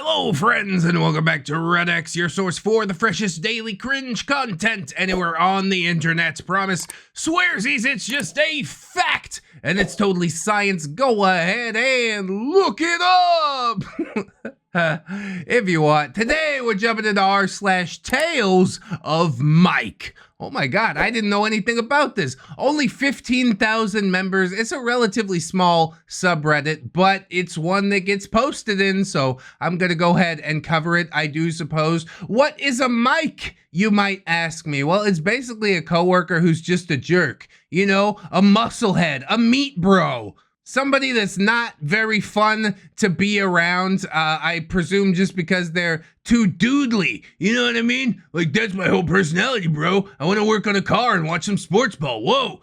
Hello friends and welcome back to ReddX, your source for the freshest daily cringe content anywhere on the internet. Promise, swearsies, it's just a fact and it's totally science. Go ahead and look it up if you want. Today we're jumping into r/Tales of Mike. Oh my god, I didn't know anything about this. Only 15,000 members. It's a relatively small subreddit, but it's one that gets posted in, so I'm gonna go ahead and cover it, I do suppose. What is a Mike, you might ask me? Well, it's basically a coworker who's just a jerk. You know, a musclehead, a meat bro. Somebody that's not very fun to be around, I presume just because they're too doodly. You know what I mean? Like, that's my whole personality, bro. I want to work on a car and watch some sports ball. Whoa.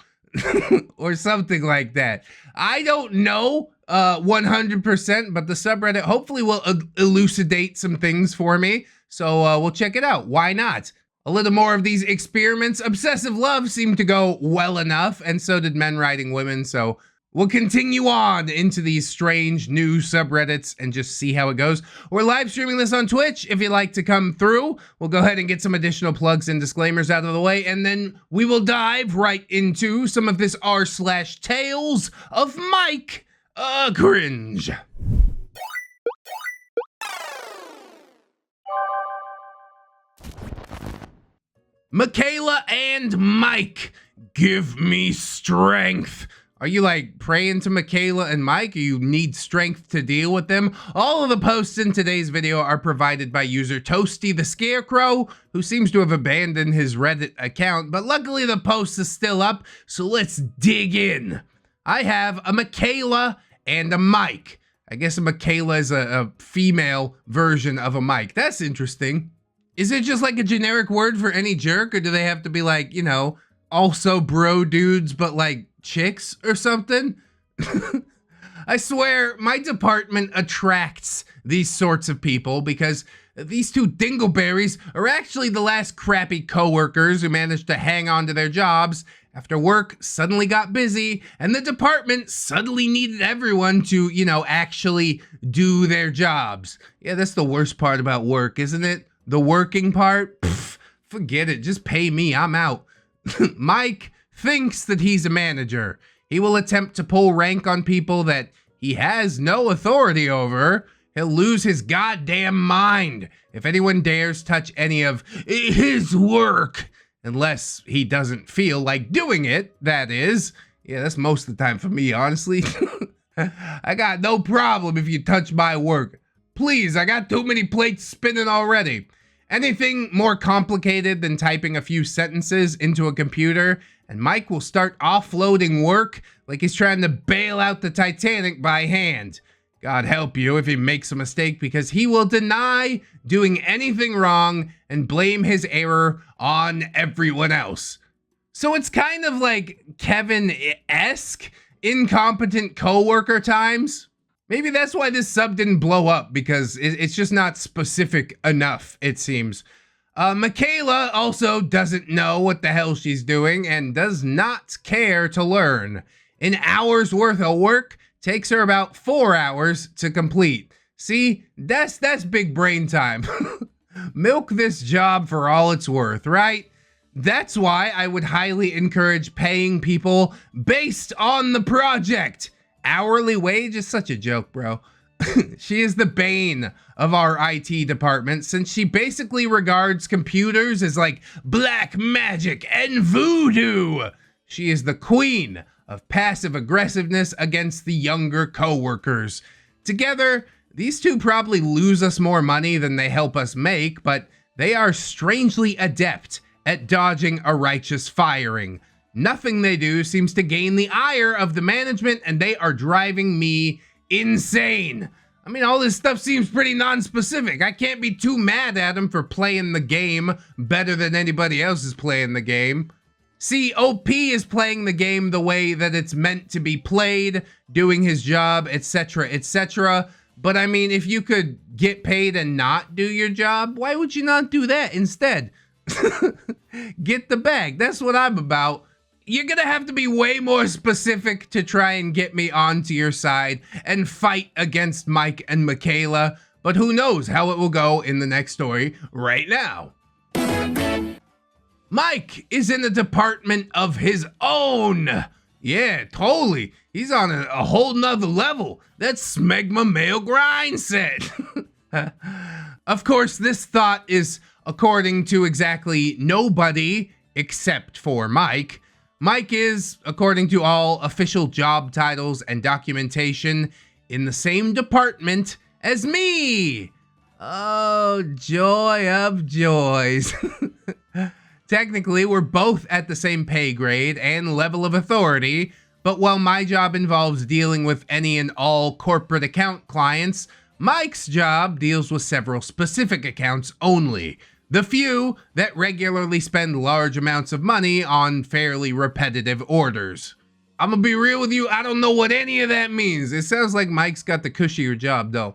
Or something like that. I don't know 100%, but the subreddit hopefully will elucidate some things for me. So we'll check it out. Why not? A little more of these experiments. Obsessive love seemed to go well enough, and so did men writing women, so we'll continue on into these strange new subreddits and just see how it goes. We're live streaming this on Twitch if you'd like to come through. We'll go ahead and get some additional plugs and disclaimers out of the way, and then we will dive right into some of this r/Tales of Mike cringe. Michaela and Mike, give me strength. Are you like praying to Michaela and Mike? Or you need strength to deal with them? All of the posts in today's video are provided by user Toasty the Scarecrow, who seems to have abandoned his Reddit account, but luckily the post is still up, so let's dig in. I have a Michaela and a Mike. I guess a Michaela is a female version of a Mike. That's interesting. Is it just like a generic word for any jerk, or do they have to be like, you know, also bro dudes, but like chicks or something? I swear my department attracts these sorts of people because these two dingleberries are actually the last crappy coworkers who managed to hang on to their jobs after work suddenly got busy and the department suddenly needed everyone to, you know, actually do their jobs. Yeah, that's the worst part about work, isn't it? The working part? Pfft, forget it, just pay me, I'm out. Mike thinks that he's a manager. He will attempt to pull rank on people that he has no authority over. He'll lose his goddamn mind if anyone dares touch any of his work. Unless he doesn't feel like doing it, that is. Yeah, that's most of the time for me, honestly. I got no problem if you touch my work. Please, I got too many plates spinning already. Anything more complicated than typing a few sentences into a computer, and Mike will start offloading work like he's trying to bail out the Titanic by hand. God help you if he makes a mistake, because he will deny doing anything wrong and blame his error on everyone else. So it's kind of like Kevin-esque incompetent coworker times. Maybe that's why this sub didn't blow up, because it's just not specific enough, it seems. Michaela also doesn't know what the hell she's doing and does not care to learn. An hour's worth of work takes her about 4 hours to complete. See, that's big brain time. Milk this job for all it's worth, right? That's why I would highly encourage paying people based on the project. Hourly wage is such a joke, bro. She is the bane of our IT department, since she basically regards computers as like black magic and voodoo. She is the queen of passive aggressiveness against the younger coworkers. Together, these two probably lose us more money than they help us make, but they are strangely adept at dodging a righteous firing. Nothing they do seems to gain the ire of the management, and they are driving me insane. I mean, all this stuff seems pretty non-specific. I can't be too mad at them for playing the game better than anybody else is playing the game. See, OP is playing the game the way that it's meant to be played, doing his job, etc., etc. But I mean, if you could get paid and not do your job, why would you not do that instead? Get the bag. That's what I'm about. You're gonna have to be way more specific to try and get me onto your side and fight against Mike and Michaela. but who knows how it will go in the next story right now. Mike is in a department of his own. Yeah, totally. He's on a whole nother level. That's smegma male grind set. Of course, this thought is according to exactly nobody except for Mike. Mike is, according to all official job titles and documentation, in the same department as me. Oh, joy of joys. Technically, we're both at the same pay grade and level of authority, but while my job involves dealing with any and all corporate account clients, Mike's job deals with several specific accounts only. The few that regularly spend large amounts of money on fairly repetitive orders. I'm gonna be real with you, I don't know what any of that means. It sounds like Mike's got the cushier job though.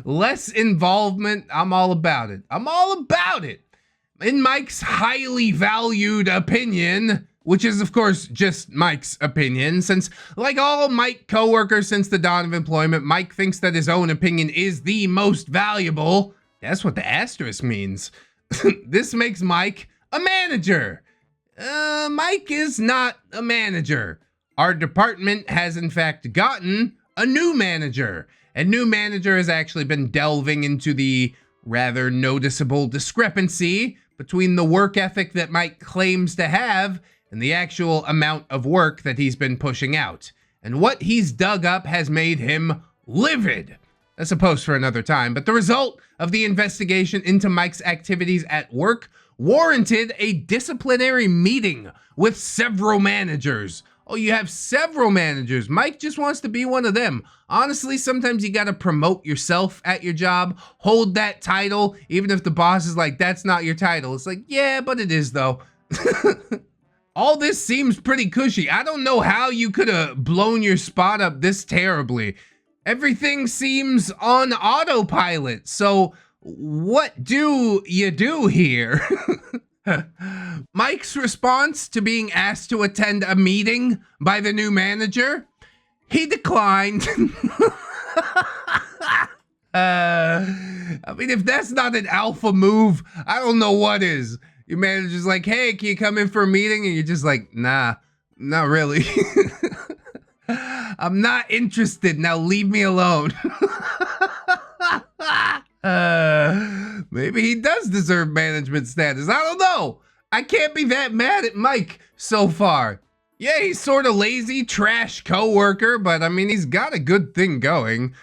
Less involvement, I'm all about it. I'm all about it. In Mike's highly valued opinion, which is of course just Mike's opinion, since like all Mike coworkers since the dawn of employment, Mike thinks that his own opinion is the most valuable. That's what the asterisk means. This makes Mike a manager. Mike is not a manager. Our department has in fact gotten a new manager. And new manager has actually been delving into the rather noticeable discrepancy between the work ethic that Mike claims to have and the actual amount of work that he's been pushing out. And what he's dug up has made him livid. That's a post for another time, but the result of the investigation into Mike's activities at work warranted a disciplinary meeting with several managers. Oh, you have several managers. Mike just wants to be one of them. Honestly, sometimes you gotta promote yourself at your job, hold that title, even if the boss is like, that's not your title. It's like, yeah, but it is though. All this seems pretty cushy. I don't know how you could have blown your spot up this terribly. Everything seems on autopilot. So what do you do here? Mike's response to being asked to attend a meeting by the new manager, he declined. I mean, if that's not an alpha move, I don't know what is. Your manager's like, hey, can you come in for a meeting? And you're just like, nah, not really. I'm not interested. Now leave me alone. Maybe he does deserve management status. I don't know. I can't be that mad at Mike so far. Yeah, he's sort of lazy, trash coworker, but I mean, he's got a good thing going.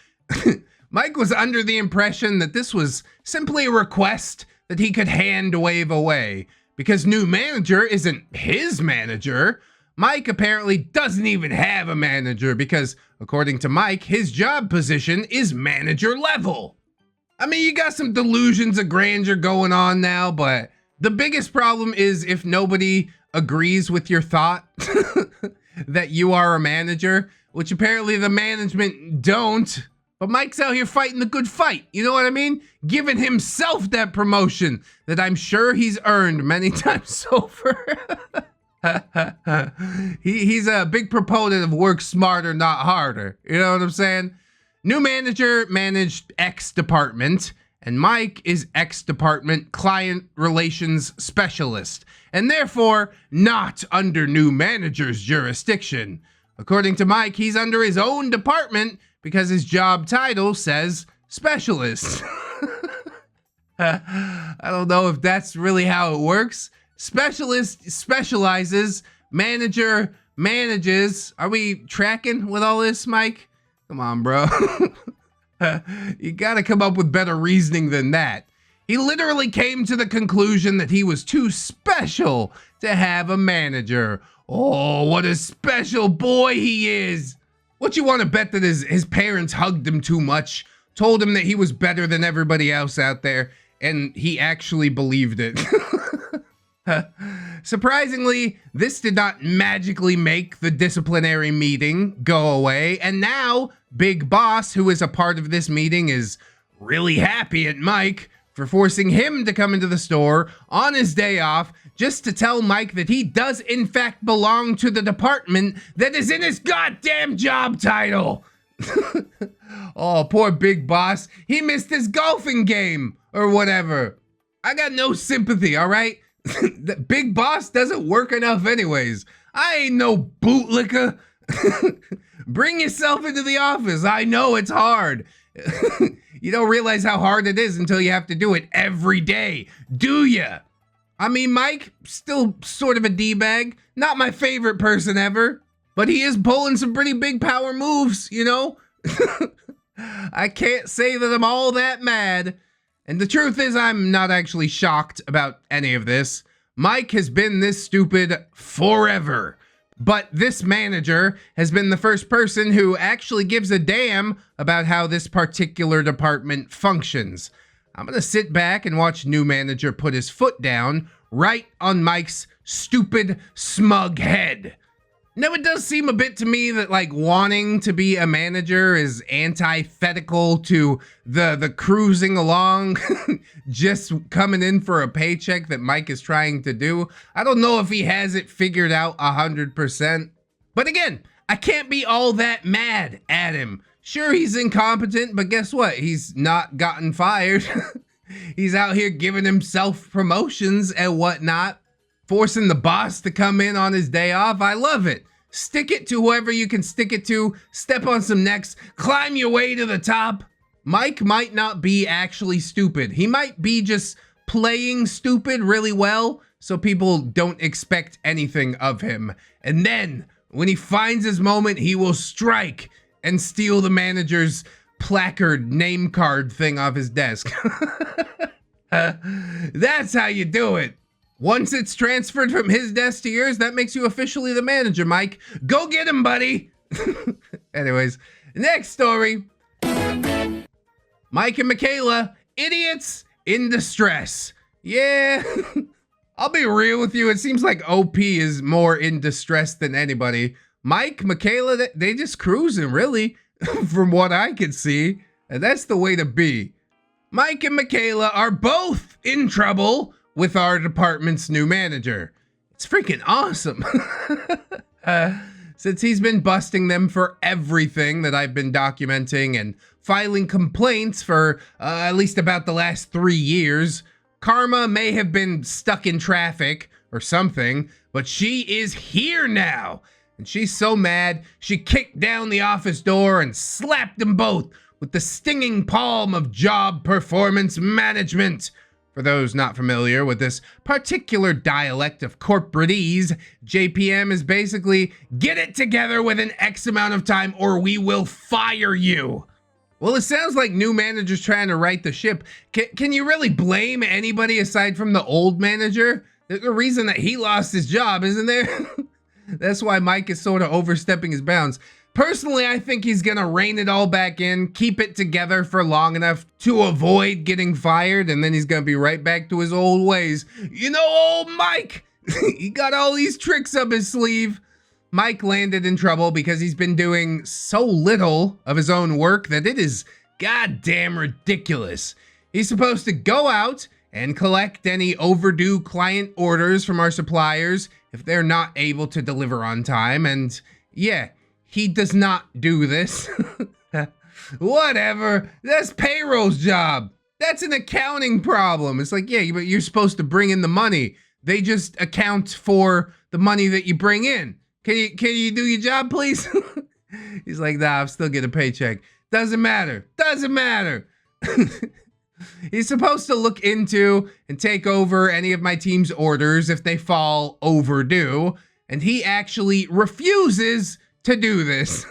Mike was under the impression that this was simply a request that he could hand wave away because new manager isn't his manager. Mike apparently doesn't even have a manager because, according to Mike, his job position is manager level. I mean, you got some delusions of grandeur going on now, but the biggest problem is if nobody agrees with your thought that you are a manager, which apparently the management don't. But Mike's out here fighting the good fight. You know what I mean? Giving himself that promotion that I'm sure he's earned many times over. He's a big proponent of work smarter, not harder. You know what I'm saying? New manager managed X department, and Mike is X department client relations specialist, and therefore not under new manager's jurisdiction. According to Mike, he's under his own department because his job title says specialist. I don't know if that's really how it works. Specialist specializes, manager manages. Are we tracking with all this, Mike? Come on, bro. You gotta come up with better reasoning than that. He literally came to the conclusion that he was too special to have a manager. Oh, what a special boy he is. What you want to bet that his parents hugged him too much, told him that he was better than everybody else out there, and he actually believed it. Surprisingly, this did not magically make the disciplinary meeting go away, and now Big Boss, who is a part of this meeting, is really happy at Mike for forcing him to come into the store on his day off just to tell Mike that he does in fact belong to the department that is in his goddamn job title. Oh, poor Big Boss. He missed his golfing game or whatever. I got no sympathy, all right? The Big Boss doesn't work enough anyways. I ain't no bootlicker. Bring yourself into the office. I know it's hard. You don't realize how hard it is until you have to do it every day, do ya? I mean, Mike, still sort of a D-bag. Not my favorite person ever, but he is pulling some pretty big power moves, you know? I can't say that I'm all that mad. And the truth is, I'm not actually shocked about any of this. Mike has been this stupid forever. But this manager has been the first person who actually gives a damn about how this particular department functions. I'm gonna sit back and watch new manager put his foot down right on Mike's stupid, smug head. Now, it does seem a bit to me that, like, wanting to be a manager is antithetical to the cruising along, just coming in for a paycheck that Mike is trying to do. I don't know if he has it figured out 100%. But again, I can't be all that mad at him. Sure, he's incompetent, but guess what? He's not gotten fired. He's out here giving himself promotions and whatnot. Forcing the boss to come in on his day off. I love it. Stick it to whoever you can stick it to. Step on some necks. Climb your way to the top. Mike might not be actually stupid. He might be just playing stupid really well, so people don't expect anything of him. And then, when he finds his moment, he will strike and steal the manager's placard name card thing off his desk. That's how you do it. Once it's transferred from his desk to yours, that makes you officially the manager, Mike. Go get him, buddy. Anyways, next story. Mike and Michaela, idiots in distress. Yeah, I'll be real with you. It seems like OP is more in distress than anybody. Mike, Michaela, they just cruising, really, from what I can see. And that's the way to be. Mike and Michaela are both in trouble with our department's new manager. It's freaking awesome. Since he's been busting them for everything that I've been documenting and filing complaints for at least about the last 3 years, Karma may have been stuck in traffic or something, but she is here now. And she's so mad, she kicked down the office door and slapped them both with the stinging palm of job performance management. For those not familiar with this particular dialect of corporatese, JPM is basically, get it together within X amount of time or we will fire you. Well, it sounds like new manager's trying to right the ship. Can you really blame anybody aside from the old manager? There's a reason that he lost his job, isn't there? That's why Mike is sort of overstepping his bounds. Personally, I think he's gonna rein it all back in, keep it together for long enough to avoid getting fired, and then he's gonna be right back to his old ways. You know, old Mike, he got all these tricks up his sleeve. Mike landed in trouble because he's been doing so little of his own work that it is goddamn ridiculous. He's supposed to go out and collect any overdue client orders from our suppliers if they're not able to deliver on time, and yeah, he does not do this. Whatever, that's payroll's job. That's an accounting problem. It's like, yeah, but you're supposed to bring in the money. They just account for the money that you bring in. Can you do your job, please? He's like, nah, I'm still getting a paycheck. Doesn't matter. Doesn't matter. He's supposed to look into and take over any of my team's orders if they fall overdue, and he actually refuses to do this.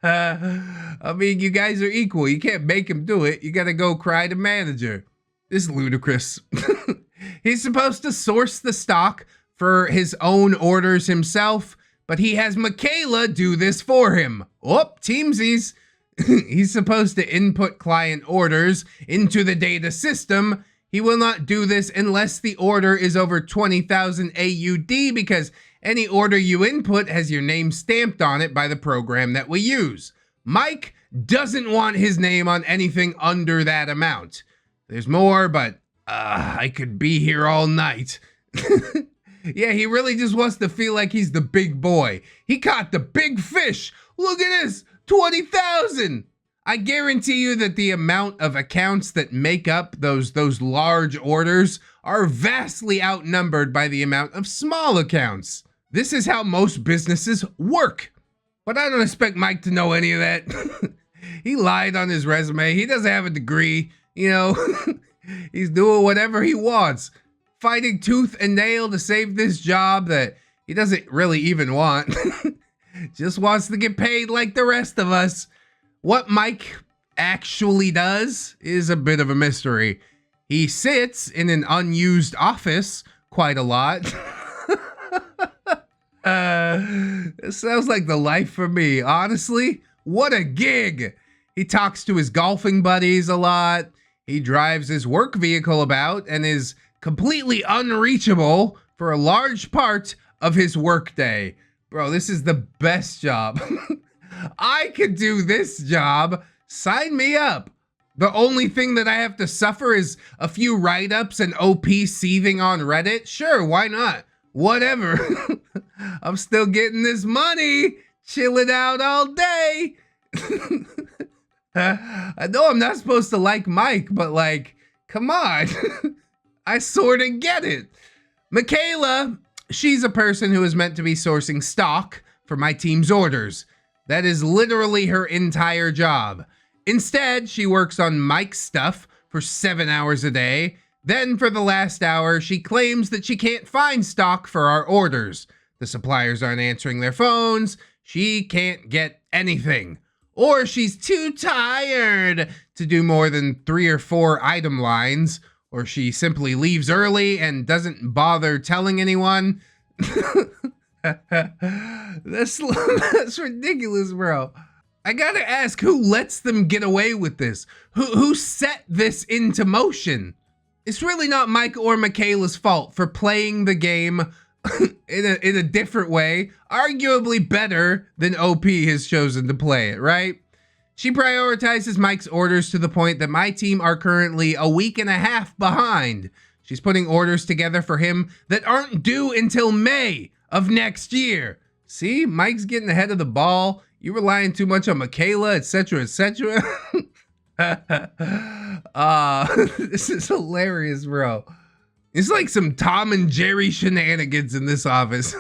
I mean, you guys are equal. You can't make him do it. You gotta go cry to manager. This is ludicrous. He's supposed to source the stock for his own orders himself, but he has Michaela do this for him. Oh, teamsies. He's supposed to input client orders into the data system. He will not do this unless the order is over 20,000 AUD, because any order you input has your name stamped on it by the program that we use. Mike doesn't want his name on anything under that amount. There's more, but I could be here all night. Yeah, he really just wants to feel like he's the big boy. He caught the big fish. Look at this. 20,000. I guarantee you that the amount of accounts that make up those large orders are vastly outnumbered by the amount of small accounts. This is how most businesses work. But I don't expect Mike to know any of that. He lied on his resume. He doesn't have a degree, you know. He's doing whatever he wants, fighting tooth and nail to save this job that he doesn't really even want. Just wants to get paid like the rest of us. What Mike actually does is a bit of a mystery. He sits in an unused office quite a lot. It sounds like the life for me. Honestly, what a gig. He talks to his golfing buddies a lot. He drives his work vehicle about and is completely unreachable for a large part of his workday. Bro, this is the best job. I could do this job. Sign me up. The only thing that I have to suffer is a few write-ups and OP seething on Reddit. Sure, why not? Whatever. I'm still getting this money. Chilling out all day. I know I'm not supposed to like Mike, but like, come on. I sort of get it. Michaela, she's a person who is meant to be sourcing stock for my team's orders. That is literally her entire job. Instead, she works on Mike's stuff for 7 hours a day. Then for the last hour, she claims that she can't find stock for our orders. The suppliers aren't answering their phones. She can't get anything. Or she's too tired to do more than 3 or 4 item lines. Or she simply leaves early and doesn't bother telling anyone. That's ridiculous, bro. I gotta ask, who lets them get away with this? Who set this into motion? It's really not Mike or Michaela's fault for playing the game in a different way, arguably better than OP has chosen to play it, right? She prioritizes Mike's orders to the point that my team are currently a week and a half behind. She's putting orders together for him that aren't due until May of next year. See, Mike's getting ahead of the ball. You relying too much on Michaela, etc., etc. This is hilarious, bro. It's like some Tom and Jerry shenanigans in this office.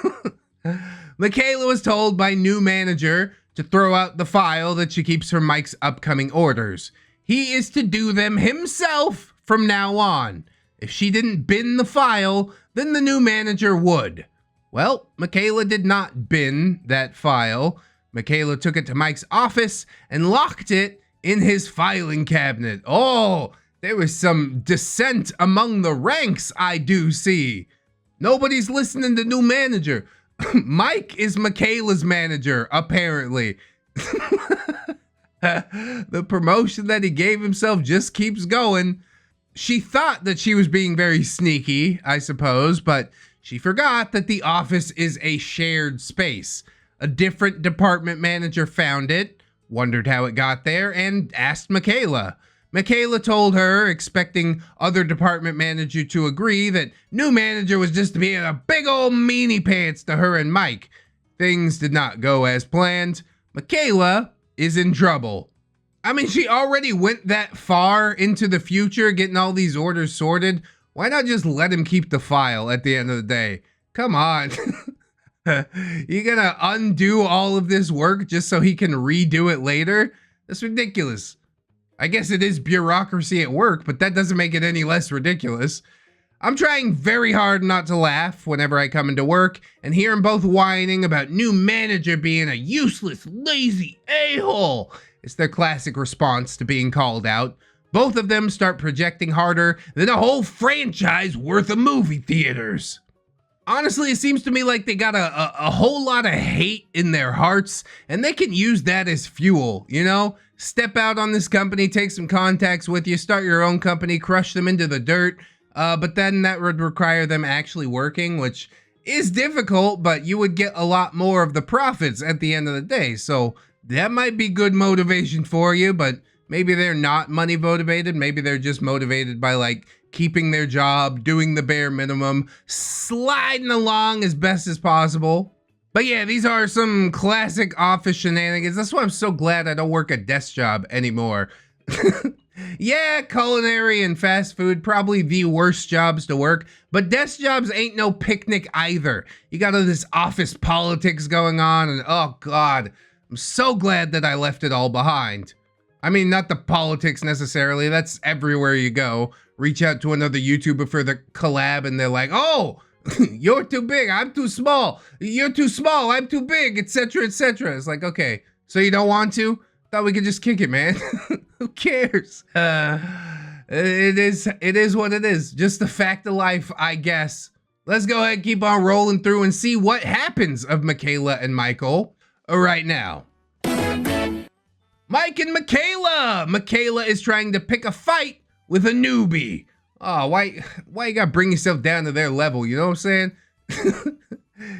Michaela was told by new manager to throw out the file that she keeps for Mike's upcoming orders. He is to do them himself from now on. If she didn't bin the file, then the new manager would. Well, Michaela did not bin that file. Michaela took it to Mike's office and locked it in his filing cabinet. Oh, there was some dissent among the ranks, I do see. Nobody's listening to new manager. Mike is Michaela's manager, apparently. The promotion that he gave himself just keeps going. She thought that she was being very sneaky, I suppose, but she forgot that the office is a shared space. A different department manager found it, wondered how it got there, and asked Michaela. Michaela told her, expecting other department manager to agree, that new manager was just being a big old meanie pants to her and Mike. Things did not go as planned. Michaela is in trouble. I mean, she already went that far into the future getting all these orders sorted. Why not just let him keep the file at the end of the day? Come on. You gonna undo all of this work just so he can redo it later? That's ridiculous. I guess it is bureaucracy at work, but that doesn't make it any less ridiculous. I'm trying very hard not to laugh whenever I come into work and hear them both whining about new manager being a useless, lazy a-hole. It's their classic response to being called out. Both of them start projecting harder than a whole franchise worth of movie theaters. Honestly, it seems to me like they got a whole lot of hate in their hearts, and they can use that as fuel, you know? Step out on this company, take some contacts with you, start your own company, crush them into the dirt, but then that would require them actually working, which is difficult, but you would get a lot more of the profits at the end of the day, so that might be good motivation for you, but maybe they're not money motivated, maybe they're just motivated by like keeping their job, doing the bare minimum, sliding along as best as possible. But yeah, these are some classic office shenanigans. That's why I'm so glad I don't work a desk job anymore. Yeah, culinary and fast food, probably the worst jobs to work, but desk jobs ain't no picnic either. You got all this office politics going on, and oh God, I'm so glad that I left it all behind. I mean, not the politics necessarily, that's everywhere you go. Reach out to another YouTuber for the collab and they're like, oh, you're too big, I'm too small. You're too small, I'm too big, etc., etc. It's like, okay, so you don't want to? Thought we could just kick it, man. Who cares? It is what it is. Just the fact of life, I guess. Let's go ahead and keep on rolling through and see what happens of Michaela and Michael right now. Mike and Michaela. Michaela is trying to pick a fight with a newbie. Oh, why you gotta bring yourself down to their level? You know what I'm saying?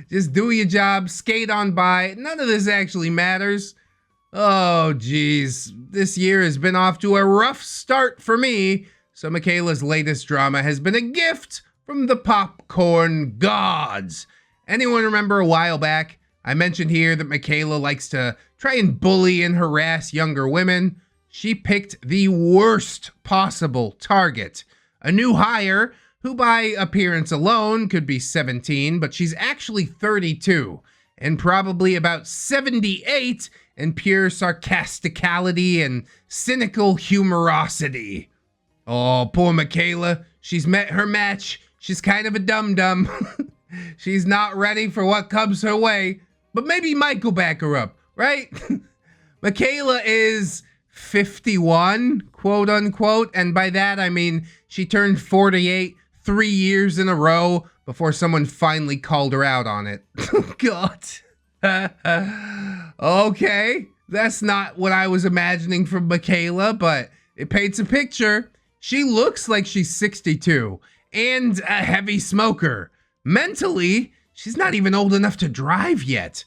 Just do your job, skate on by. None of this actually matters. Oh, geez. This year has been off to a rough start for me. So Michaela's latest drama has been a gift from the popcorn gods. Anyone remember a while back, I mentioned here that Michaela likes to try and bully and harass younger women. She picked the worst possible target. A new hire who by appearance alone could be 17, but she's actually 32 and probably about 78 in pure sarcasticality and cynical humorosity. Oh, poor Michaela. She's met her match. She's kind of a dum-dum. She's not ready for what comes her way. But maybe Mike will back her up, right? Michaela is 51, quote unquote. And by that, I mean she turned 48 3 years in a row before someone finally called her out on it. God. Okay, that's not what I was imagining from Michaela, but it paints a picture. She looks like she's 62 and a heavy smoker. Mentally, she's not even old enough to drive yet.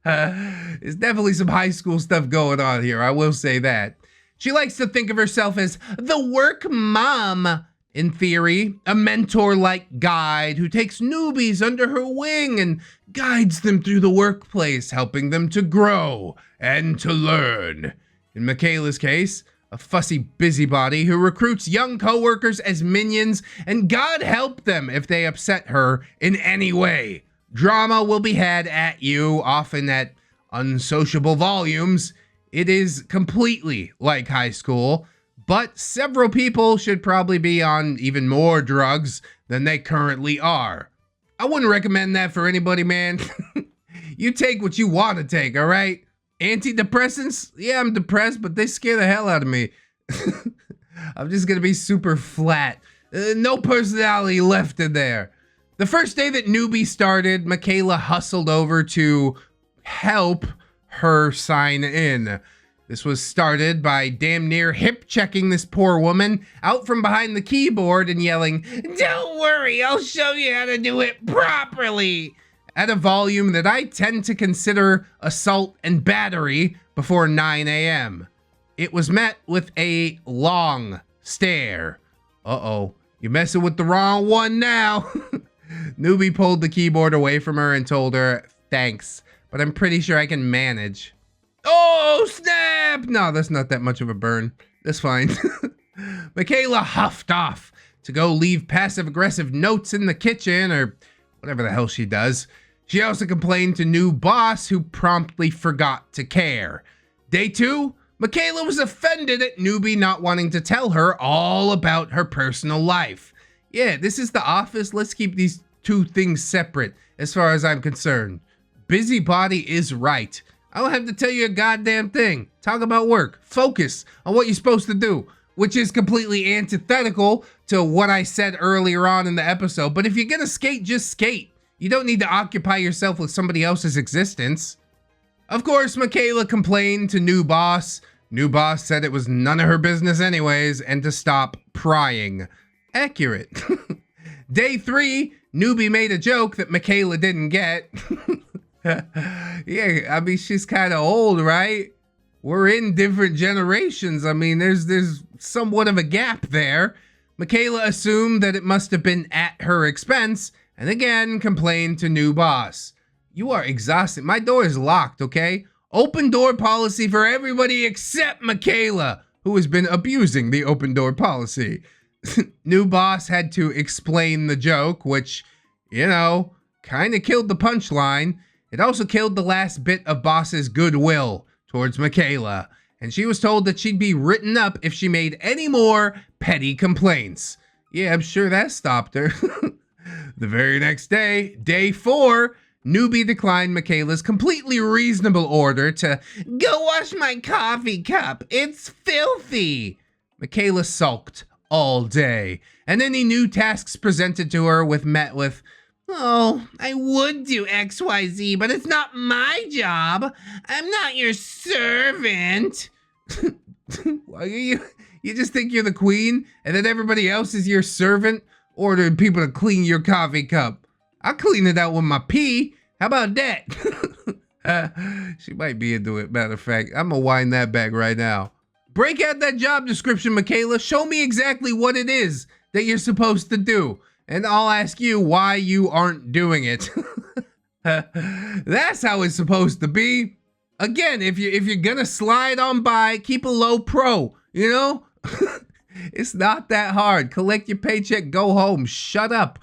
There's definitely some high school stuff going on here, I will say that. She likes to think of herself as the work mom. In theory, a mentor-like guide who takes newbies under her wing and guides them through the workplace, helping them to grow and to learn. In Michaela's case, a fussy busybody who recruits young coworkers as minions, and God help them if they upset her in any way. Drama will be had at you, often at unsociable volumes. It is completely like high school. But several people should probably be on even more drugs than they currently are. I wouldn't recommend that for anybody, man. You take what you want to take, all right? Antidepressants? Yeah, I'm depressed, but they scare the hell out of me. I'm just gonna be super flat. No personality left in there. The first day that newbie started, Michaela hustled over to help her sign in. This was started by damn near hip-checking this poor woman out from behind the keyboard and yelling, "Don't worry, I'll show you how to do it properly," at a volume that I tend to consider assault and battery before 9 a.m. It was met with a long stare. Uh-oh, you're messing with the wrong one now. Newbie pulled the keyboard away from her and told her, "Thanks, but I'm pretty sure I can manage." Oh, snap! No, that's not that much of a burn. That's fine. Michaela huffed off to go leave passive-aggressive notes in the kitchen, or whatever the hell she does. She also complained to new boss, who promptly forgot to care. Day 2, Michaela was offended at newbie not wanting to tell her all about her personal life. Yeah, this is the office. Let's keep these two things separate, as far as I'm concerned. Busybody is right. I don't have to tell you a goddamn thing. Talk about work. Focus on what you're supposed to do, which is completely antithetical to what I said earlier on in the episode. But if you're gonna skate, just skate. You don't need to occupy yourself with somebody else's existence. Of course, Michaela complained to new boss. New boss said it was none of her business anyways, and to stop prying. Accurate. Day 3, newbie made a joke that Michaela didn't get. Yeah, I mean, she's kind of old, right? We're in different generations. I mean, there's somewhat of a gap there. Michaela assumed that it must have been at her expense and again complained to new boss. You are exhausted. My door is locked, okay? Open door policy for everybody except Michaela, who has been abusing the open door policy. New boss had to explain the joke, which, you know, kind of killed the punchline. It also killed the last bit of boss's goodwill towards Michaela, and she was told that she'd be written up if she made any more petty complaints. Yeah, I'm sure that stopped her. The very next day, day 4, Newbie declined Michaela's completely reasonable order to go wash my coffee cup. It's filthy. Michaela sulked all day, and any new tasks presented to her met with, oh, I would do XYZ, but it's not my job. I'm not your servant. You just think you're the queen, and then everybody else is your servant, ordering people to clean your coffee cup. I'll clean it out with my pee. How about that? She might be into it, matter of fact. I'm gonna wind that back right now. Break out that job description, Michaela. Show me exactly what it is that you're supposed to do, and I'll ask you why you aren't doing it. That's how it's supposed to be. Again, if you're gonna slide on by, keep a low pro, you know? It's not that hard. Collect your paycheck, go home, shut up.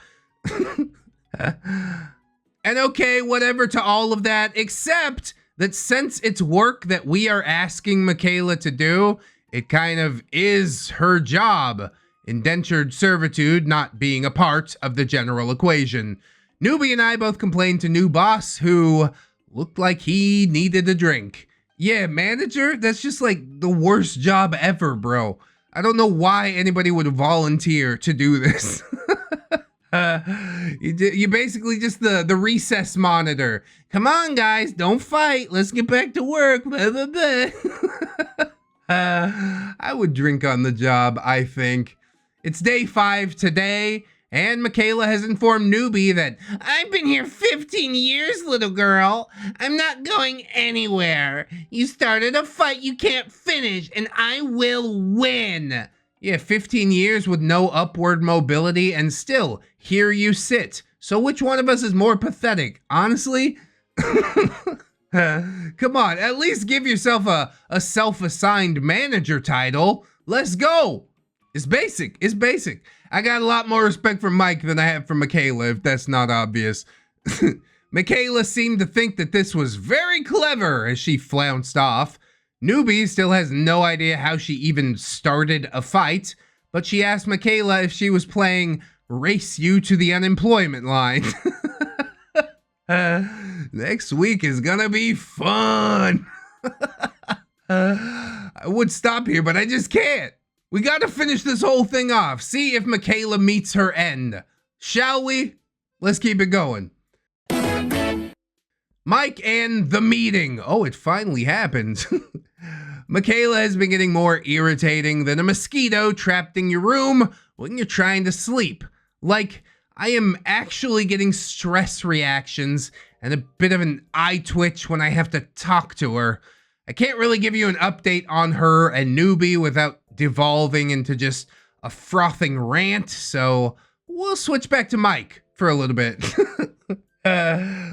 And okay, whatever to all of that, except that since it's work that we are asking Michaela to do, it kind of is her job. Indentured servitude not being a part of the general equation. Newbie and I both complained to new boss, who looked like he needed a drink. Yeah, manager? That's just like the worst job ever, bro. I don't know why anybody would volunteer to do this. You basically just the recess monitor. Come on, guys, don't fight. Let's get back to work. Blah, blah, blah. I would drink on the job, I think. It's day 5 today, and Michaela has informed Newbie that I've been here 15 years, little girl. I'm not going anywhere. You started a fight you can't finish, and I will win. Yeah, 15 years with no upward mobility, and still, here you sit. So which one of us is more pathetic? Honestly? Come on, at least give yourself a self-assigned manager title. Let's go. It's basic. It's basic. I got a lot more respect for Mike than I have for Michaela, if that's not obvious. Michaela seemed to think that this was very clever as she flounced off. Newbie still has no idea how she even started a fight, but she asked Michaela if she was playing Race You to the Unemployment Line. Next week is gonna be fun. I would stop here, but I just can't. We gotta finish this whole thing off. See if Michaela meets her end. Shall we? Let's keep it going. Mike and the meeting. Oh, it finally happened. Michaela has been getting more irritating than a mosquito trapped in your room when you're trying to sleep. Like, I am actually getting stress reactions and a bit of an eye twitch when I have to talk to her. I can't really give you an update on her and Newbie without devolving into just a frothing rant, so we'll switch back to Mike for a little bit.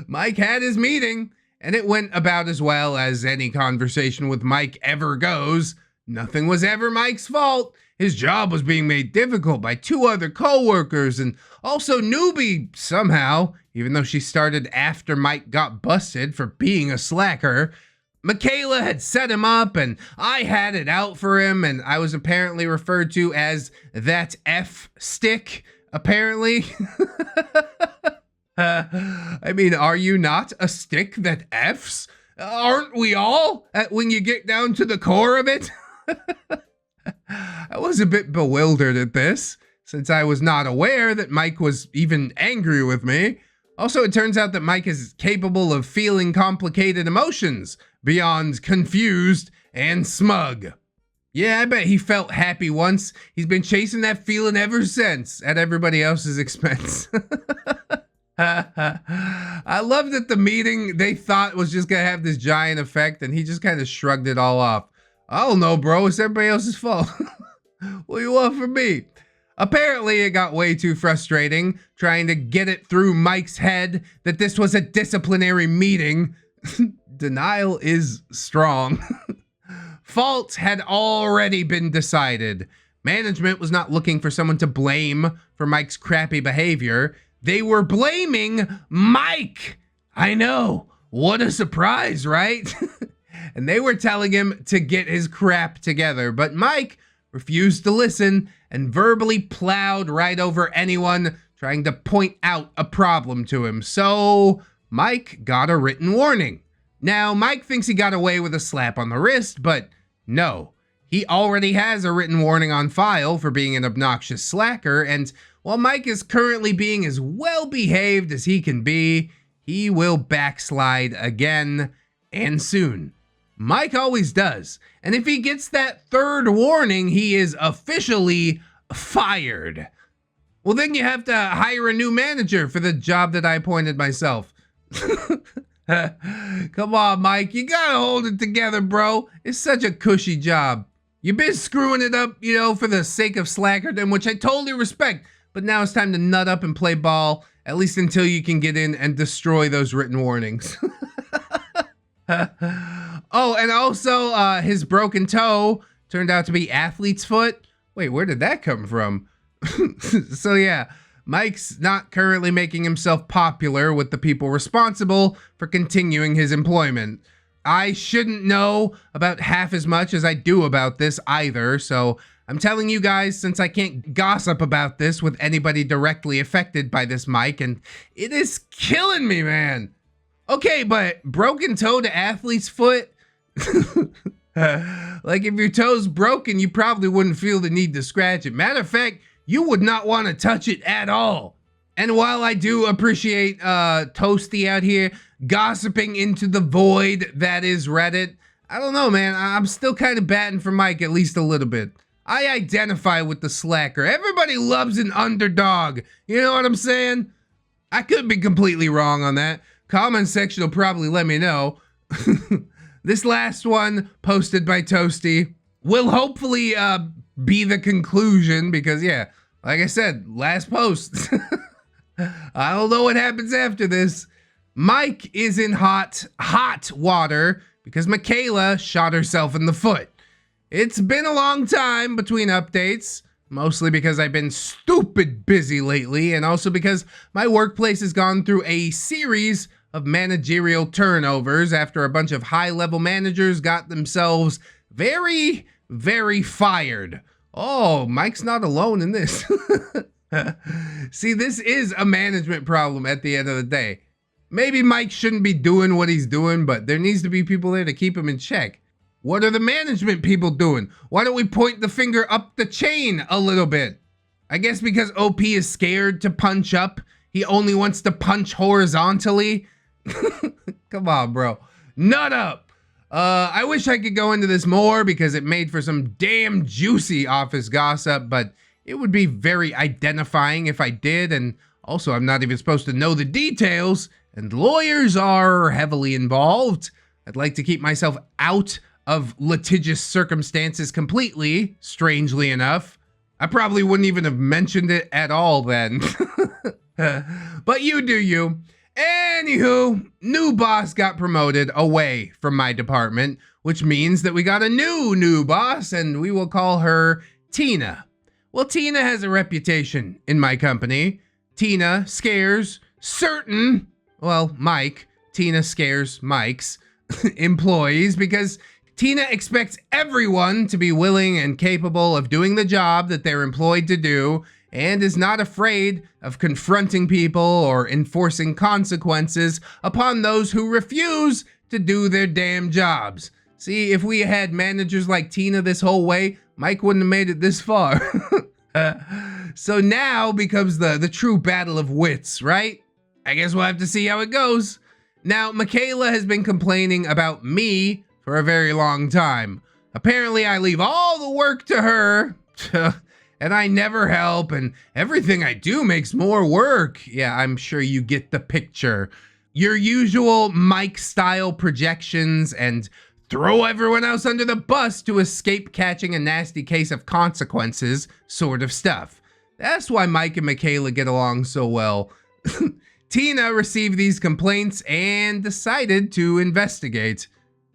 Mike had his meeting, and it went about as well as any conversation with Mike ever goes. Nothing was ever Mike's fault. His job was being made difficult by 2 other coworkers, and also Newbie somehow, even though she started after Mike got busted for being a slacker. Michaela had set him up, and I had it out for him, and I was apparently referred to as that F stick, apparently. I mean, are you not a stick that Fs? Aren't we all, when you get down to the core of it? I was a bit bewildered at this, since I was not aware that Mike was even angry with me. Also, it turns out that Mike is capable of feeling complicated emotions beyond confused and smug. Yeah, I bet he felt happy once. He's been chasing that feeling ever since, at everybody else's expense. I love that the meeting they thought was just gonna have this giant effect, and he just kind of shrugged it all off. I don't know, bro. It's everybody else's fault. What do you want from me? Apparently, it got way too frustrating trying to get it through Mike's head that this was a disciplinary meeting. Denial is strong. Fault had already been decided. Management was not looking for someone to blame for Mike's crappy behavior. They were blaming Mike. I know. What a surprise, right? And they were telling him to get his crap together. But Mike refused to listen and verbally plowed right over anyone trying to point out a problem to him. So Mike got a written warning. Now, Mike thinks he got away with a slap on the wrist, but no. He already has a written warning on file for being an obnoxious slacker, and while Mike is currently being as well behaved as he can be, he will backslide again, and soon. Mike always does, and if he gets that third warning, he is officially fired. Well, then you have to hire a new manager for the job that I appointed myself. Come on, Mike, you gotta hold it together, bro. It's such a cushy job. You've been screwing it up, for the sake of slackerdom, which I totally respect, but now it's time to nut up and play ball, at least until you can get in and destroy those written warnings. Oh, and also, his broken toe turned out to be athlete's foot. Wait, where did that come from? So yeah, Mike's not currently making himself popular with the people responsible for continuing his employment. I shouldn't know about half as much as I do about this either, so I'm telling you guys since I can't gossip about this with anybody directly affected by this Mike, and it is killing me, man. Okay, but broken toe to athlete's foot? Like if your toe's broken, you probably wouldn't feel the need to scratch it. Matter of fact, you would not want to touch it at all. And while I do appreciate Toasty out here gossiping into the void that is Reddit, I don't know, man. I'm still kind of batting for Mike at least a little bit. I identify with the slacker. Everybody loves an underdog. You know what I'm saying? I could be completely wrong on that. Comment section will probably let me know. This last one, posted by Toasty, will hopefully be the conclusion because, yeah, like I said, last post. I don't know what happens after this. Mike is in hot water because Michaela shot herself in the foot. It's been a long time between updates, mostly because I've been stupid busy lately, and also because my workplace has gone through a series of managerial turnovers after a bunch of high-level managers got themselves very, very fired. Oh, Mike's not alone in this. See, this is a management problem at the end of the day. Maybe Mike shouldn't be doing what he's doing, but there needs to be people there to keep him in check. What are the management people doing? Why don't we point the finger up the chain a little bit? I guess because OP is scared to punch up. He only wants to punch horizontally. Come on, bro. Nut up. I wish I could go into this more because it made for some damn juicy office gossip, but it would be very identifying if I did, and also I'm not even supposed to know the details, and lawyers are heavily involved. I'd like to keep myself out of litigious circumstances completely, strangely enough. I probably wouldn't even have mentioned it at all then. But you do you. Anywho, new boss got promoted away from my department, which means that we got a new boss, and we will call her Tina. Well, Tina has a reputation in my company. Tina scares certain, well, Mike, Tina scares Mike's employees because Tina expects everyone to be willing and capable of doing the job that they're employed to do, and is not afraid of confronting people or enforcing consequences upon those who refuse to do their damn jobs. See, if we had managers like Tina this whole way, Mike wouldn't have made it this far. So now becomes the true battle of wits, right? I guess we'll have to see how it goes. Now, Michaela has been complaining about me for a very long time. Apparently, I leave all the work to her, and I never help, and everything I do makes more work. Yeah, I'm sure you get the picture. Your usual Mike-style projections and throw everyone else under the bus to escape catching a nasty case of consequences sort of stuff. That's why Mike and Michaela get along so well. Tina received these complaints and decided to investigate.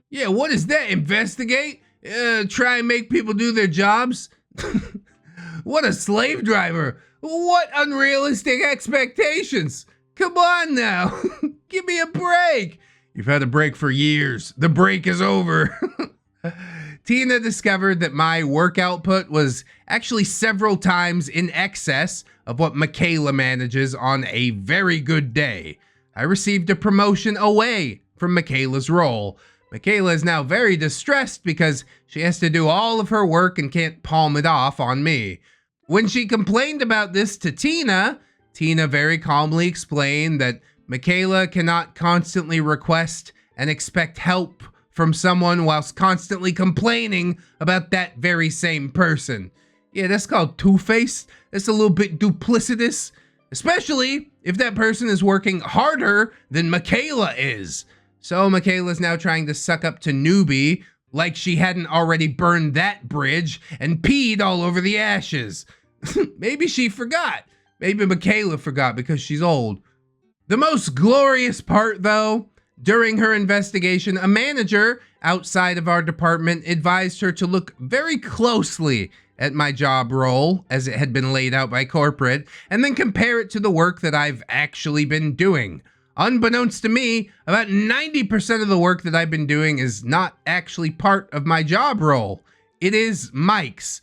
Yeah, what is that? Investigate? Try and make people do their jobs? What a slave driver. What unrealistic expectations. Come on now. Give me a break. You've had a break for years. The break is over. Tina discovered that my work output was actually several times in excess of what Michaela manages on a very good day. I received a promotion away from Michaela's role. Michaela is now very distressed because she has to do all of her work and can't palm it off on me. When she complained about this to Tina, Tina very calmly explained that Michaela cannot constantly request and expect help from someone whilst constantly complaining about that very same person. Yeah, that's called two-faced. That's a little bit duplicitous, especially if that person is working harder than Michaela is. So Michaela's now trying to suck up to Newbie like she hadn't already burned that bridge and peed all over the ashes. Maybe she forgot. Maybe Michaela forgot because she's old. The most glorious part, though, during her investigation, a manager outside of our department advised her to look very closely at my job role as it had been laid out by corporate, and then compare it to the work that I've actually been doing. Unbeknownst to me, about 90% of the work that I've been doing is not actually part of my job role. It is Mike's.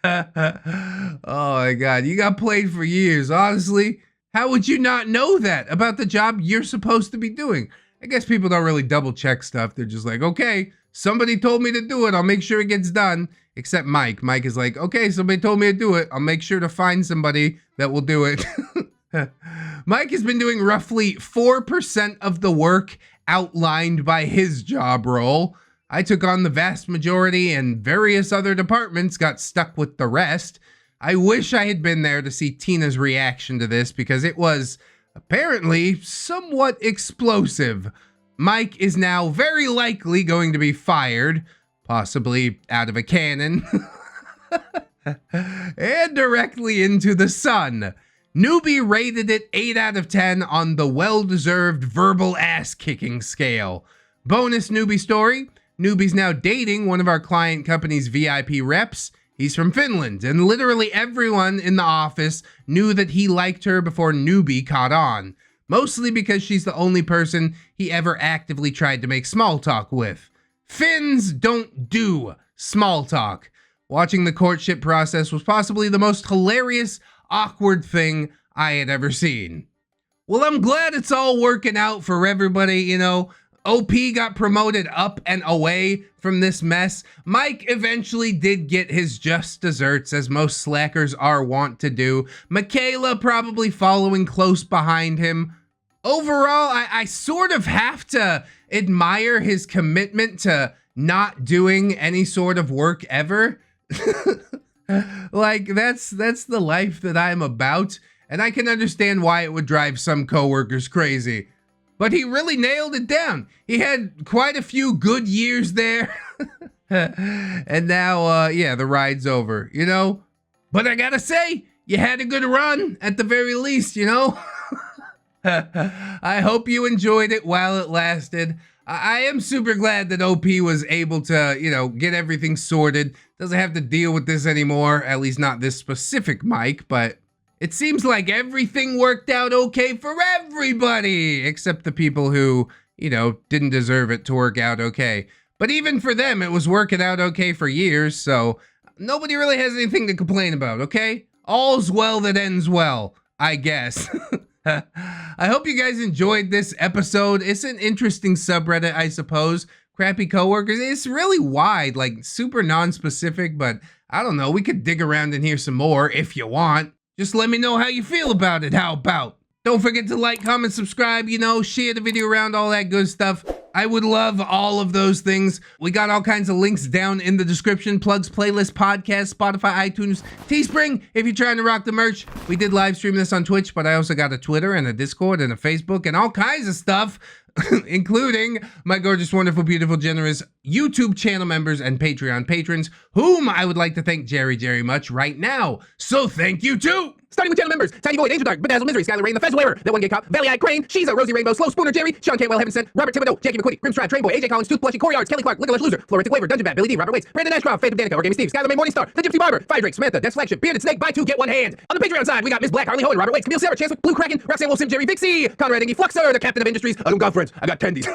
Oh my God, you got played for years, honestly. How would you not know that about the job you're supposed to be doing? I guess people don't really double check stuff. They're just like, okay, somebody told me to do it. I'll make sure it gets done. Except Mike. Mike is like, okay, somebody told me to do it. I'll make sure to find somebody that will do it. Mike has been doing roughly 4% of the work outlined by his job role. I took on the vast majority and various other departments got stuck with the rest. I wish I had been there to see Tina's reaction to this because it was apparently somewhat explosive. Mike is now very likely going to be fired, possibly out of a cannon, and directly into the sun. Newbie rated it 8 out of 10 on the well-deserved verbal ass-kicking scale. Bonus Newbie story, Newbie's now dating one of our client company's VIP reps. He's from Finland, and literally everyone in the office knew that he liked her before Newbie caught on, mostly because she's the only person he ever actively tried to make small talk with. Finns don't do small talk. Watching the courtship process was possibly the most hilarious, awkward thing I had ever seen. Well, I'm glad it's all working out for everybody, you know. OP got promoted up and away from this mess. Mike eventually did get his just desserts, as most slackers are wont to do. Michaela probably following close behind him. Overall, I sort of have to admire his commitment to not doing any sort of work ever. Like, that's the life that I'm about, and I can understand why it would drive some coworkers crazy. But he really nailed it down. He had quite a few good years there. And now, yeah, the ride's over, you know? But I gotta say, you had a good run at the very least, you know? I hope you enjoyed it while it lasted. I am super glad that OP was able to, you know, get everything sorted. Doesn't have to deal with this anymore, at least not this specific Mike, but it seems like everything worked out okay for everybody, except the people who, you know, didn't deserve it to work out okay. But even for them, it was working out okay for years, so nobody really has anything to complain about, okay? All's well that ends well, I guess. I hope you guys enjoyed this episode. It's an interesting subreddit, I suppose. Crappy coworkers. It's really wide, like super non-specific, but I don't know. We could dig around in here some more if you want. Just let me know how you feel about it. How about? Don't forget to like, comment, subscribe, you know, share the video around, all that good stuff. I would love all of those things. We got all kinds of links down in the description. Plugs, playlist, podcast, Spotify, iTunes, Teespring, if you're trying to rock the merch. We did live stream this on Twitch, but I also got a Twitter and a Discord and a Facebook and all kinds of stuff. including my gorgeous, wonderful, beautiful, generous YouTube channel members and Patreon patrons, whom I would like to thank very much right now. So thank you too. Starting with channel members: Tiny Void, Angel Dark, Bedazzled Misery, Skylar Rain, The Fez Wearer, That One Gay Cop, Valley Eyed Crane, Shiza, Rosie Rainbow, Slow Spooner, Jerry, Sean Canwell, Heaven Sent, Robert Thibodeau, Jackie McQuitty, Grimstride, Trainboy, AJ Collins, Toothblushy, Corey Arts, Kelly Clark, Lickalish Loser, Florentic Waver, Dungeon Bat, Billy D, Robert Waits, Brandon Ashcroft, Faith of Danica, Orgamy Steve, Skylar May Morningstar, The Gypsy Barber, Fire Drake, Samantha, Death's Flagship, Bearded Snake, Buy Two, Get One Hand. On the Patreon side, we got Miss Black, Harley Hohen, Robert Waits, Camille Sarah, Chancellor, Blue Kraken, Roxanne Wilson, Jerry Vixie, Conrad Ingy, Fluxer, the Captain of Industries. I don't got friends, I got tendies.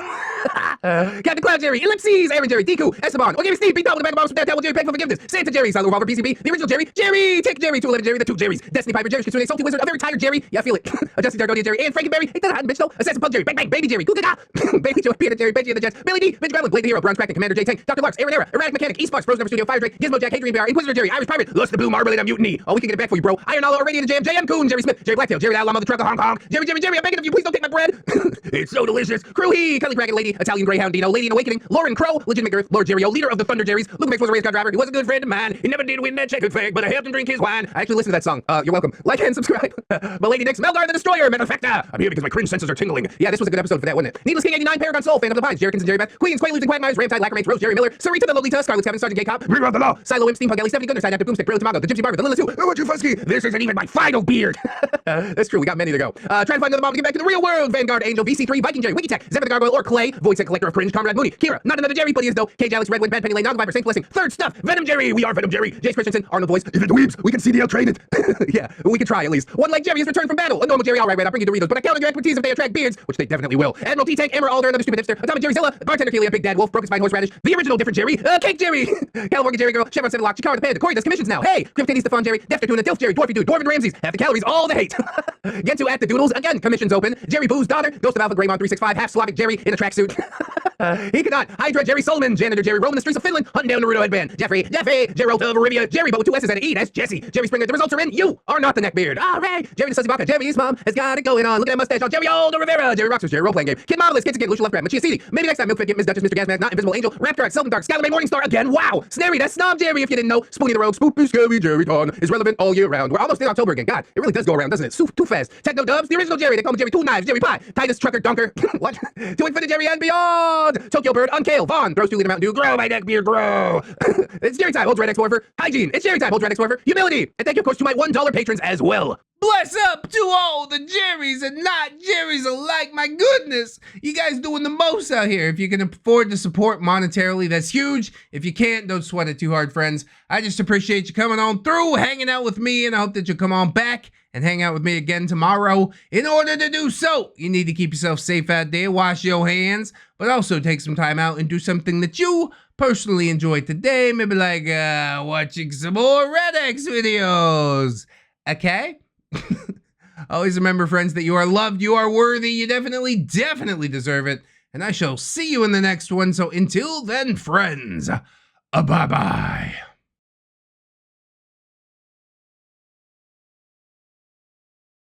Captain Cloud Jerry, Ellipses, Aaron Jerry, Deku, Esteban, Orgamy Steve, Big Dog with the Bag of Bombs, Dad Towel Jerry, Peg for Forgiveness, Santa Jerry, Silent Revolver, PCB, The Original Jerry, Jerry, Tick Jerry, 211 Jerry, The Two Jerrys, Destiny Piper, Jerry, Kitsune, Salty Wizard, A Very Tired Jerry, yeah, I feel it. A Justin Dargonian Jerry, and Frankenberry, ain't that a hot bitch though? Assassin Pug Jerry, Bang Bang, Baby Jerry, Goo-Ga-Ga, Baby Joe, Peanut Jerry, Benji and the Jets, Billy D, Benji Gremlin, Blade the Hero, Bronze Kraken, Commander J Tank, Dr. Larks, Aaron Era, Erratic Mechanic, East Bucks, Frozen Never Studio, Fire Drake, Gizmo Jack, Hadrian BR, Inquisitor Jerry, Irish Pirate, Lust the Blue, Marmalade, Mutiny. Oh, we can get it back for you, bro. Iron Olive, Radiant Jam, JM Coon, Jerry Smith, Jerry Blacktail, Jerry Llama, the Truck of Hong Kong, Jerry, I'm begging of you, please don't take my bread. It's so delicious. Crew He, Kelly Kraken Lady, Italian Greyhound Dino, Lady in Awakening, Lauren Crow, Legitimate Girth, Lord Jerry O, leader of the Thunder Jerrys. Luke Mix was a race car driver. He was a good friend of mine. He never did win that checkered flag, but I helped him drink his wine. I actually listened to that song. You're welcome. Like and subscribe. Lady Nix, Melgar the Destroyer, Manifacta. I'm here because my cringe senses are tingling. Yeah, this was a good episode for that, wasn't it? Needless King 89, Paragon Soul, Fan of the Pines, Jerrykins and Jerry Beth, Queens, Quaaludes and Quagmires, Ramtide, Lacramates, Rose, Jerry Miller, Sarita the Lolita, Scarlet Kevin, Sergeant Gay Cop, Rewrote the Law, Silo Imp, Steampunk Ellie, Stephanie Gunner, Side After Boomstick, Brilliant Tomago, The Gypsy Barber, The Lilith 2, what you fusky? This isn't even my final beard. That's true, we got many to go. Trying to find another mom to get back to the real world. Vanguard, Angel, VC3, Viking Jerry, Wiki Tech, Zephyr the Gargoyle, or Clay, Voice and Collector of Cringe, Comrade Mooney, Kira, not another Jerry, but he is though, Cage Alex, Redwood, Bad Penny Lane, Naga Viper, Saint Blessing, Third Stuff, Venom Jerry, we are Venom Jerry, Jace Christensen, Arnold Voice, if it dweebs, we can CDL train it. Yeah, we can try at least. One Leg Jerry is returned from battle, a normal Jerry, alright, I'll bring you Doritos, but I count on your expertise if they attract beards, which they definitely will. Admiral T-Tank, Emmer Alder, another stupid hipster, Atomic Jerry Zilla, Bartender Kelia, Big Dad Wolf, Broken Spine Horseradish, the original different Jerry, Cake Jerry, California Jerry Girl, Chevron 7 Lock, Chikara the Panda, Corey does commissions now, hey, Cryptiddy Stefan Jerry, Defter Tuna, Dilf Jerry, Dwarfy Dude, Dwarven Ramses, half the calories, all the hate. Get to at the Doodles, again, commissions open, Jerry Boo's daughter, Ghost of Alpha Greymon 365, half Slavic Jerry in a tracksuit. He could not, Hydra Jerry Solomon, Janitor Jerry, roaming the streets of Finland, hunting down Naruto headband, Jeffrey, Geralt of Arabia, Jerry, but with 2 S's and an E, that's Jesse, Jerry Springer, the results are in, you are not the neckbeard. Alright, Jerry the Sussy Baka, Jerry's mom has got it going on, look at that mustache on Jerry Aldo Rivera, Jerry Roxers, Jerry Role-Playing Game, Kid Marvelous, Kids Again, Lucia Left Grab, Machia CD, maybe next time Milk Fit, Miss Duchess, Mr. Gasmask, Not Invisible Angel, Raptor, Seldom Dark, Skylar May Morningstar again, wow, Snary, that's Snob Jerry if you didn't know, Spoonie the Rogue, Spoopy Scary Jerry Ton is relevant all year round. We're almost in October again, God, it really does go around, doesn't it? Too fast. Techno Dubs, the original Jerry, they call me Jerry Two Knives, Jerry Pie, Titus Trucker Dunker, what? To Infinite Jerry and beyond! Tokyo Bird, Unkale, Vaughn, throws 2 liter Mountain Dew, grow my neckbeard, grow! It's Jerry time, holds ReddX Warfer, Hygiene, it's Jerry time, holds ReddX Warfer, Humility, and thank you of course to my $1 patrons as well. Bless up to all the Jerrys and not Jerrys alike. My goodness, you guys doing the most out here. If you can afford to support monetarily, that's huge. If you can't, don't sweat it too hard, friends. I just appreciate you coming on through, hanging out with me, and I hope that you'll come on back and hang out with me again tomorrow. In order to do so, you need to keep yourself safe out there, wash your hands, but also take some time out and do something that you personally enjoyed today. Maybe like watching some more ReddX videos. Okay? Always remember, friends, that you are loved, you are worthy, you definitely deserve it. And I shall see you in the next one. So until then, friends, bye-bye.